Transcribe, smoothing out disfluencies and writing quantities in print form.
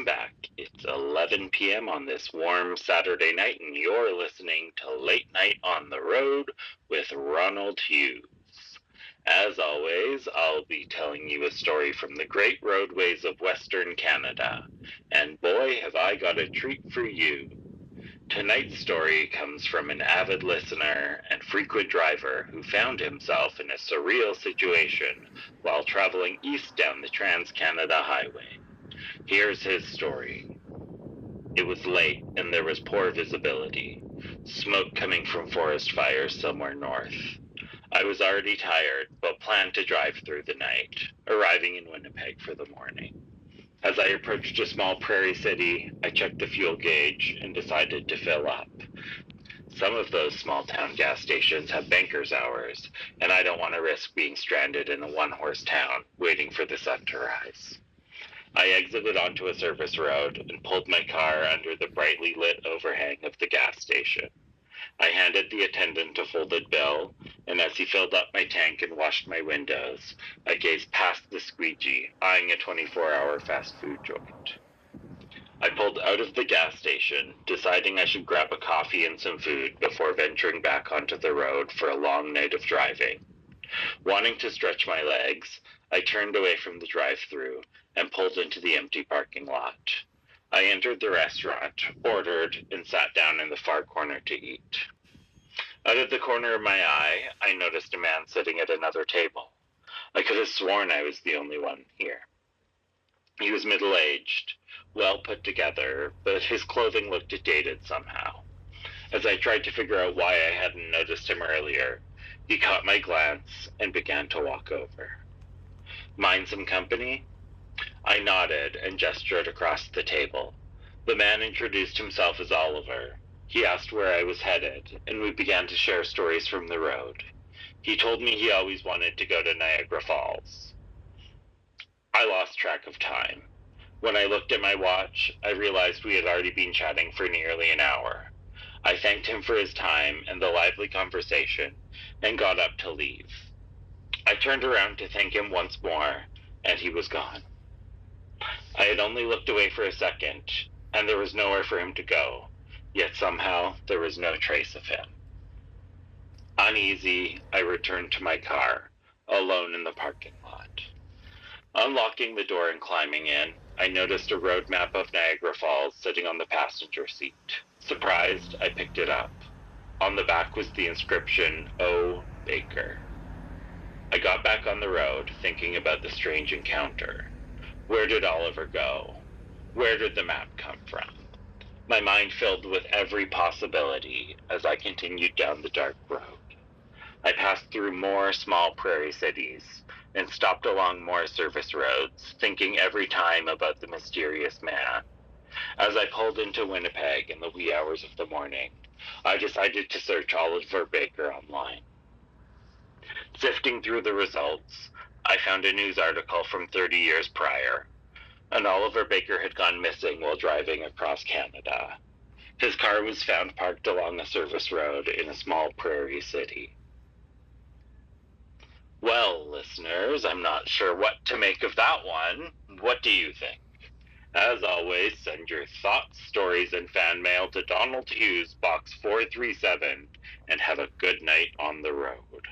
back. It's 11 p.m. on this warm Saturday night, and you're listening to Late Night on the Road with Ronald Hughes. As always, I'll be telling you a story from the great roadways of Western Canada, and boy, have I got a treat for you. Tonight's story comes from an avid listener and frequent driver who found himself in a surreal situation while traveling east down the Trans-Canada Highway. Here's his story. It was late and there was poor visibility, smoke coming from forest fires somewhere north. I was already tired, but planned to drive through the night, arriving in Winnipeg for the morning. As I approached a small prairie city, I checked the fuel gauge and decided to fill up. Some of those small-town gas stations have banker's hours, and I don't want to risk being stranded in a one-horse town waiting for the sun to rise. I exited onto a service road and pulled my car under the brightly lit overhang of the gas station. I handed the attendant a folded bill, and as he filled up my tank and washed my windows, I gazed past the squeegee, eyeing a 24-hour fast food joint. I pulled out of the gas station, deciding I should grab a coffee and some food before venturing back onto the road for a long night of driving. Wanting to stretch my legs, I turned away from the drive-thru and pulled into the empty parking lot. I entered the restaurant, ordered, and sat down in the far corner to eat. Out of the corner of my eye, I noticed a man sitting at another table. I could have sworn I was the only one here. He was middle-aged, well put together, but his clothing looked dated somehow. As I tried to figure out why I hadn't noticed him earlier, he caught my glance and began to walk over. Mind some company? I nodded and gestured across the table. The man introduced himself as Oliver. He asked where I was headed, and we began to share stories from the road. He told me he always wanted to go to Niagara Falls. I lost track of time. When I looked at my watch, I realized we had already been chatting for nearly an hour. I thanked him for his time and the lively conversation, and got up to leave. I turned around to thank him once more, and he was gone. I had only looked away for a second, and there was nowhere for him to go, yet somehow there was no trace of him. Uneasy, I returned to my car, alone in the parking lot. Unlocking the door and climbing in, I noticed a road map of Niagara Falls sitting on the passenger seat. Surprised, I picked it up. On the back was the inscription, O. Baker. I got back on the road, thinking about the strange encounter. Where did Oliver go? Where did the map come from? My mind filled with every possibility as I continued down the dark road. I passed through more small prairie cities and stopped along more service roads, thinking every time about the mysterious man. As I pulled into Winnipeg in the wee hours of the morning, I decided to search Oliver Baker online. Sifting through the results, I found a news article from 30 years prior. An Oliver Baker had gone missing while driving across Canada. His car was found parked along a service road in a small prairie city. Well, listeners, I'm not sure what to make of that one. What do you think? As always, send your thoughts, stories, and fan mail to Donald Hughes, Box 437, and have a good night on the road.